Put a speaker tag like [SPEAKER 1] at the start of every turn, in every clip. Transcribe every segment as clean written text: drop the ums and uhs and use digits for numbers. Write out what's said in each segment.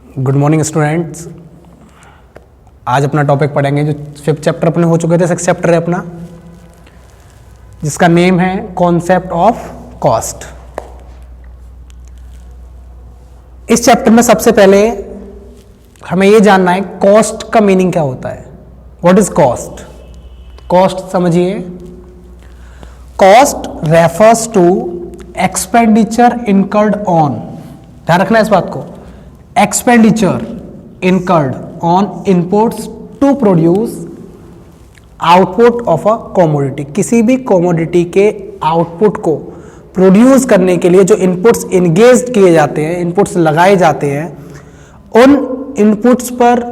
[SPEAKER 1] Good morning students. आज अपना topic पढ़ेंगे जो 5th चैप्टर अपने हो चुके थे, 6th चैप्टर है अपना, जिसका नेम है कॉन्सेप्ट ऑफ कॉस्ट। इस चैप्टर में सबसे पहले हमें यह जानना है कॉस्ट का मीनिंग क्या होता है। What is cost? कॉस्ट समझिए, cost refers to expenditure incurred on, ध्यान रखना है इस बात को, expenditure incurred on inputs to produce output of a commodity. किसी भी कमोडिटी के आउटपुट को प्रोड्यूस करने के लिए जो इनपुट्स इंगेज किए जाते हैं, इनपुट्स लगाए जाते हैं, उन इनपुट्स पर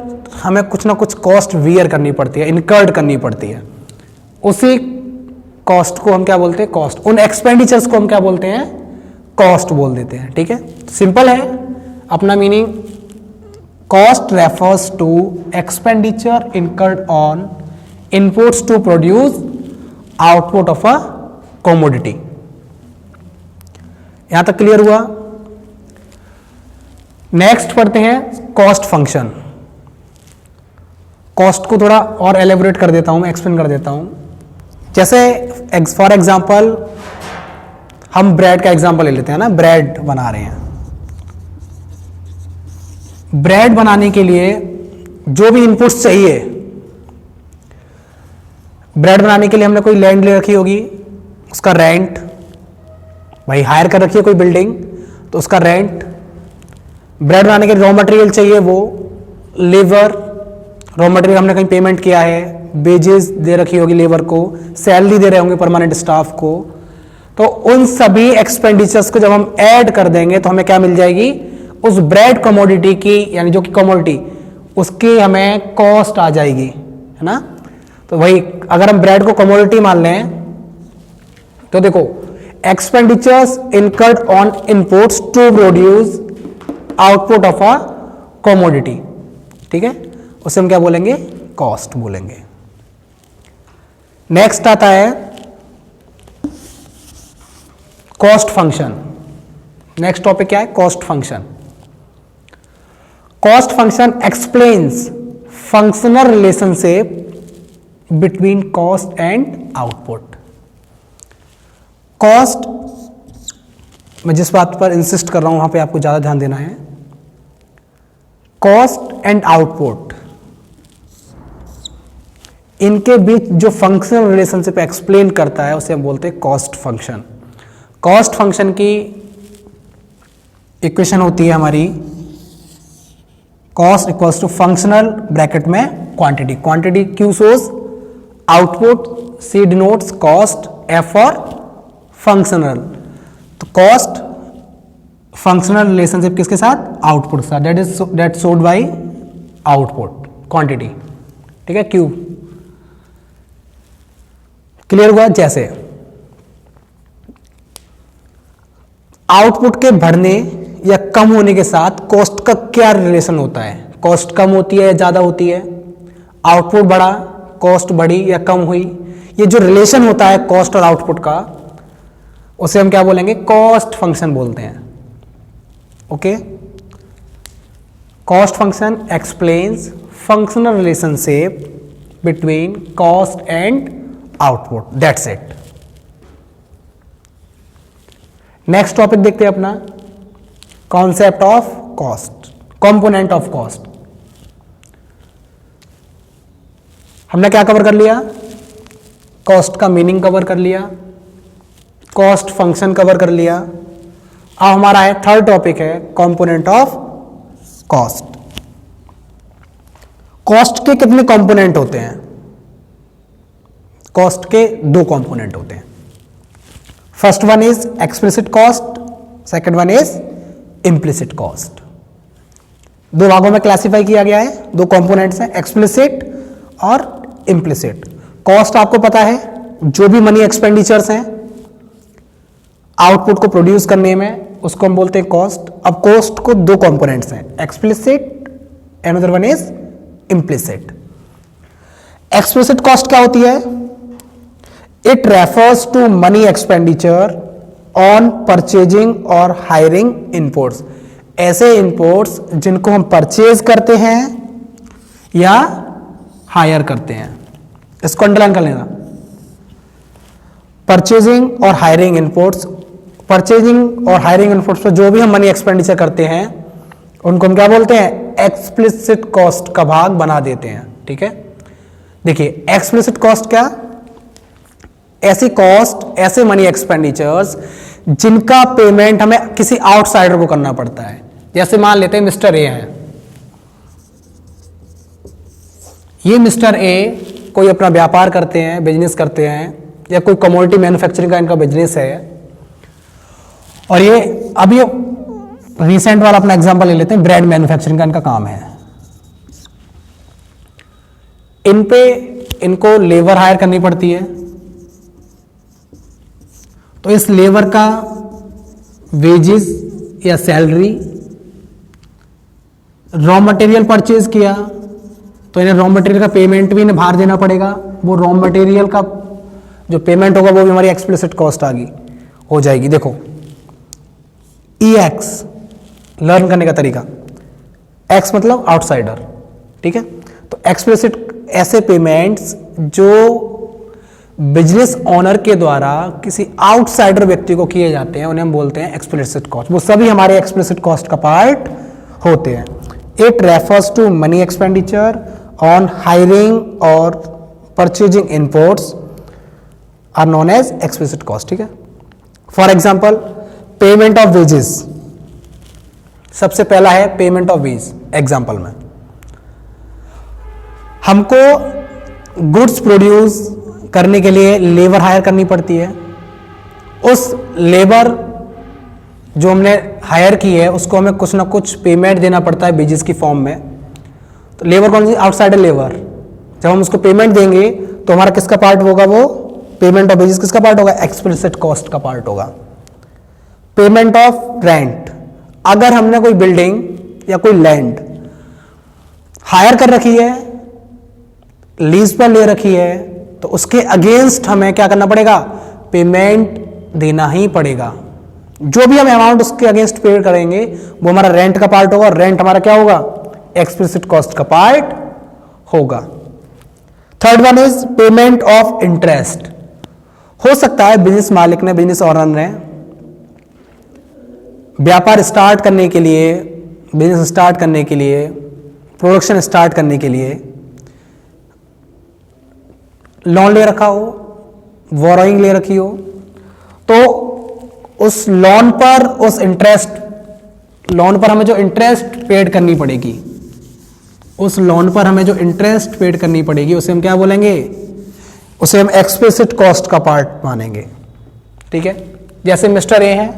[SPEAKER 1] हमें कुछ ना कुछ कॉस्ट वियर करनी पड़ती है, इनकर्ड करनी पड़ती है। उसी कॉस्ट को हम क्या बोलते हैं? कॉस्ट। उन एक्सपेंडिचर्स को हम क्या बोलते हैं? कॉस्ट बोल देते हैं। ठीक है, सिंपल है अपना meaning. Cost refers to expenditure incurred on inputs to produce output of a commodity. यहां तक क्लियर हुआ? नेक्स्ट पढ़ते हैं कॉस्ट फंक्शन। कॉस्ट को थोड़ा और एलेबोरेट कर देता हूं मैं, एक्सप्लेन कर देता हूं। जैसे फॉर एग्जांपल हम ब्रेड का एग्जांपल ले लेते हैं ना, ब्रेड बना रहे हैं। ब्रेड बनाने के लिए जो भी इनपुट्स चाहिए, ब्रेड बनाने के लिए हमने कोई लैंड ले रखी होगी, उसका रेंट, भाई हायर कर रखी है कोई बिल्डिंग तो उसका रेंट। ब्रेड बनाने के रॉ मटेरियल चाहिए, वो लेबर, रॉ मटेरियल हमने कहीं पेमेंट किया है, वेजेस दे रखी होगी लेबर को, सैलरी दे रहे होंगे परमानेंट स्टाफ को। तो उन सभी एक्सपेंडिचर्स को जब हम ऐड कर देंगे तो हमें क्या मिल जाएगी? उस ब्रेड कमोडिटी की, यानी जो कि कमोडिटी, उसकी हमें कॉस्ट आ जाएगी, है ना। तो वही अगर हम ब्रेड को कमोडिटी मान लें तो देखो, expenditures incurred on inputs to produce output of a commodity, ठीक है, उसे हम क्या बोलेंगे? कॉस्ट बोलेंगे। नेक्स्ट आता है कॉस्ट फंक्शन। नेक्स्ट टॉपिक क्या है? Cost function. Cost function explains functional relationship between cost and output. Cost, मैं जिस बात पर इंसिस्ट कर रहा हूं वहां पे आपको ज्यादा ध्यान देना है। कॉस्ट एंड आउटपुट, इनके बीच जो फंक्शनल रिलेशनशिप एक्सप्लेन करता है उसे हम बोलते हैं कॉस्ट फंक्शन। कॉस्ट फंक्शन की इक्वेशन होती है हमारी cost equals to functional bracket में quantity, quantity Q shows output, C denotes cost, F for functional. तो कॉस्ट फंक्शनल रिलेशनशिप किसके साथ? आउटपुट के साथ, that showed by output quantity, ठीक है, क्यू। क्लियर हुआ? जैसे आउटपुट के बढ़ने या कम होने के साथ कॉस्ट का क्या रिलेशन होता है? कॉस्ट कम होती है या ज्यादा होती है? आउटपुट बढ़ा, कॉस्ट बढ़ी या कम हुई? ये जो रिलेशन होता है कॉस्ट और आउटपुट का, उसे हम क्या बोलेंगे? कॉस्ट फंक्शन बोलते हैं। Okay, cost function explains functional relationship between cost and output, that's it. Next topic देखते हैं अपना concept of cost, component of cost. हमने क्या कवर कर लिया? कॉस्ट का मीनिंग कवर कर लिया, कॉस्ट फंक्शन कवर कर लिया। अब हमारा है थर्ड टॉपिक है कंपोनेंट ऑफ कॉस्ट। कॉस्ट के कितने कंपोनेंट होते हैं? कॉस्ट के 2 कंपोनेंट होते हैं। First one is explicit cost, second one is implicit cost. 2 भागों में क्लासिफाई किया गया है, 2 कंपोनेंट्स हैं, एक्सप्लिसिट और इम्प्लिसिट। कॉस्ट आपको पता है, जो भी मनी एक्सपेंडिचर्स हैं आउटपुट को प्रोड्यूस करने में, उसको हम बोलते हैं कॉस्ट। अब कॉस्ट को 2 कंपोनेंट्स हैं, explicit, another one is implicit. Explicit cost क्या होती है? It refers to money expenditure on purchasing और हायरिंग इनपुट्स। ऐसे इनपुट्स जिनको हम परचेज करते हैं या हायर करते हैं। इसको अंडरलाइन कर लेना। परचेजिंग और हायरिंग इनपुट्स, परचेजिंग और हायरिंग इनपुट्स पर जो भी हम मनी एक्सपेंडिचर करते हैं उनको हम क्या बोलते हैं, एक्सप्लिसिट कॉस्ट का भाग बना देते हैं। ठीक है, देखिए एक्सप्लिसिट कॉस्ट क्या, ऐसी कॉस्ट, ऐसे मनी एक्सपेंडिचर्स जिनका पेमेंट हमें किसी आउटसाइडर को करना पड़ता है। जैसे मान लेते हैं मिस्टर ए हैं, ये मिस्टर ए कोई अपना व्यापार करते हैं, बिजनेस करते हैं, या कोई कमोडिटी मैन्युफैक्चरिंग का इनका बिजनेस है, और ये अभी रिसेंट वाला अपना एग्जांपल ले लेते हैं, ब्रेड मैन्युफैक्चरिंग का इनका काम है। इन पे इनको लेबर हायर करनी पड़ती है, तो इस लेबर का वेजेस या सैलरी, रॉ मटेरियल परचेज किया तो इन्हें रॉ मटेरियल का पेमेंट भी इन्हें बाहर देना पड़ेगा। वो रॉ मटेरियल का जो पेमेंट होगा वो भी हमारी एक्सप्लिसिट कॉस्ट हो जाएगी। देखो EX लर्न करने का तरीका, X मतलब आउटसाइडर। ठीक है, तो एक्सप्लिसिट ऐसे पेमेंट्स जो बिजनेस ओनर के द्वारा किसी आउटसाइडर व्यक्ति को किए जाते हैं उन्हें हम बोलते हैं एक्सप्लिसिट कॉस्ट। वो सभी हमारे एक्सप्लिसिट कॉस्ट का पार्ट होते हैं। It refers to money expenditure on hiring और purchasing inputs are known as explicit cost. ठीक है, for example payment of wages, सबसे पहला है पेमेंट ऑफ वेज। एग्जांपल में हमको गुड्स प्रोड्यूस करने के लिए लेबर हायर करनी पड़ती है। उस लेबर जो हमने हायर की है उसको हमें कुछ ना कुछ पेमेंट देना पड़ता है वेजेस की फॉर्म में। तो लेबर कौन सी, आउटसाइडर लेबर। जब हम उसको पेमेंट देंगे तो हमारा किसका पार्ट होगा, वो पेमेंट ऑफ वेजेस किसका पार्ट होगा, एक्सप्लिसिट कॉस्ट का पार्ट होगा। पेमेंट ऑफ रेंट, अगर हमने कोई बिल्डिंग या कोई लैंड हायर कर रखी है, लीज पर ले रखी है, तो उसके अगेंस्ट हमें क्या करना पड़ेगा, पेमेंट देना ही पड़ेगा। जो भी हम अमाउंट उसके अगेंस्ट पे करेंगे वो हमारा रेंट का पार्ट होगा, और रेंट हमारा क्या होगा, एक्सप्लिसिट कॉस्ट का पार्ट होगा। Third one is payment of interest. हो सकता है बिजनेस मालिक ने, बिजनेस ओनर ने व्यापार स्टार्ट करने के लिए, बिजनेस स्टार्ट करने के लिए, प्रोडक्शन स्टार्ट करने के लिए लोन ले रखा हो, बोरोइंग ले रखी हो, तो उस लोन पर, उस इंटरेस्ट, लोन पर हमें जो इंटरेस्ट पेड करनी पड़ेगी, उस लोन पर हमें जो इंटरेस्ट पेड करनी पड़ेगी उसे हम क्या बोलेंगे, उसे हम एक्सप्लिसिट कॉस्ट का पार्ट मानेंगे। ठीक है, जैसे मिस्टर ए हैं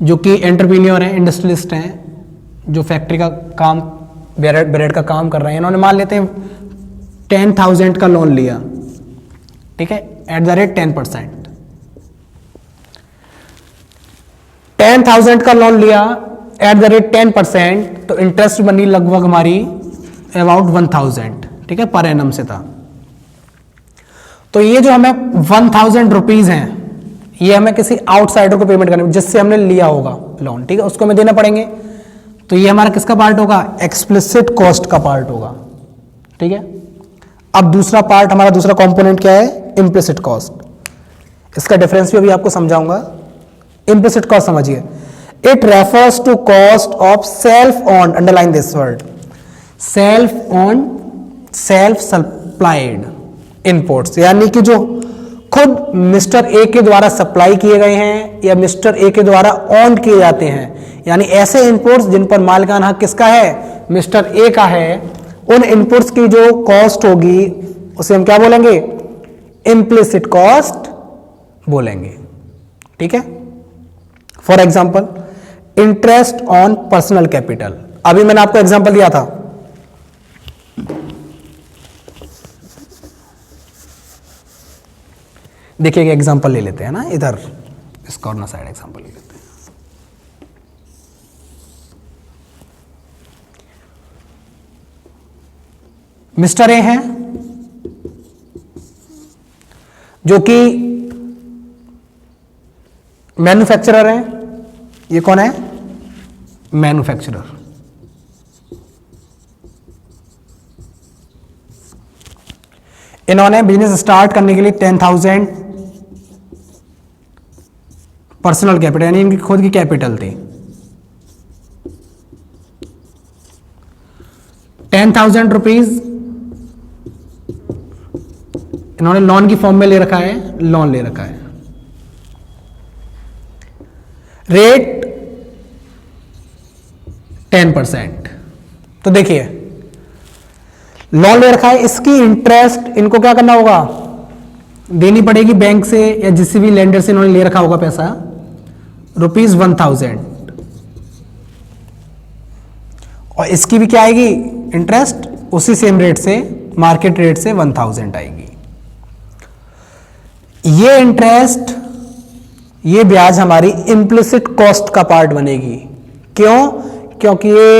[SPEAKER 1] जो कि एंटरप्रेन्योर हैं, इंडस्ट्रियलिस्ट हैं, जो फैक्ट्री का काम, ब्रेड का काम कर रहे हैं। इन्होंने मान लेते हैं 10,000 का लोन लिया, ठीक है, एट द रेट 10%। 10,000 का लोन लिया एट द रेट 10%, तो इंटरेस्ट बनी लगभग हमारी अबाउट 1,000, ठीक है, पर एनम से था। तो ये जो हमें 1,000 रुपीज हैं, ये हमें किसी आउटसाइडर को पेमेंट करनी, जिससे हमने लिया होगा लोन, ठीक है, उसको हमें देना पड़ेंगे। तो ये हमारा किसका पार्ट होगा, एक्सप्लिसिट कॉस्ट का पार्ट होगा। ठीक है, अब दूसरा पार्ट, हमारा दूसरा कंपोनेंट क्या है, इम्प्लिसिट कॉस्ट। इसका डिफरेंस भी अभी आपको समझाऊंगा। इम्प्लिसिट कॉस्ट समझिए, it refers to cost of self own, underline this word, self own, self supplied inputs, यानी कि जो खुद मिस्टर ए के द्वारा सप्लाई किए गए हैं या मिस्टर ए के द्वारा ऑन किए जाते हैं, यानी ऐसे इनपुट्स जिन पर मालिकाना हक किसका है, मिस्टर ए का है। उन इनपुट्स की जो कॉस्ट होगी उसे हम क्या बोलेंगे, इम्प्लिसिट कॉस्ट बोलेंगे। ठीक है, for example interest on personal capital, अभी मैंने आपको एग्जाम्पल दिया था, देखिए एग्जाम्पल ले लेते हैं ना, इधर इस कॉर्नर साइड एग्जाम्पल ले लेते हैं। मिस्टर ए हैं जो कि मैन्युफैक्चरर हैं, ये कौन है, मैन्युफैक्चरर। इन्होंने बिजनेस स्टार्ट करने के लिए 10,000 पर्सनल कैपिटल यानी इनकी खुद की कैपिटल थी। 10,000 रुपीज इन्होंने लोन की फॉर्म में ले रखा है, लोन ले रखा है। रेट 10%। तो देखिए लोन ले रखा है, इसकी इंटरेस्ट इनको क्या करना होगा, देनी पड़ेगी बैंक से या जिस भी लेंडर से इन्होंने ले रखा होगा पैसा, ₹1,000। और इसकी भी क्या आएगी इंटरेस्ट, उसी सेम रेट से, मार्केट रेट से 1,000 आएगी। ये इंटरेस्ट, ये ब्याज हमारी इम्प्लिसिट कॉस्ट का पार्ट बनेगी। क्यों? क्योंकि ये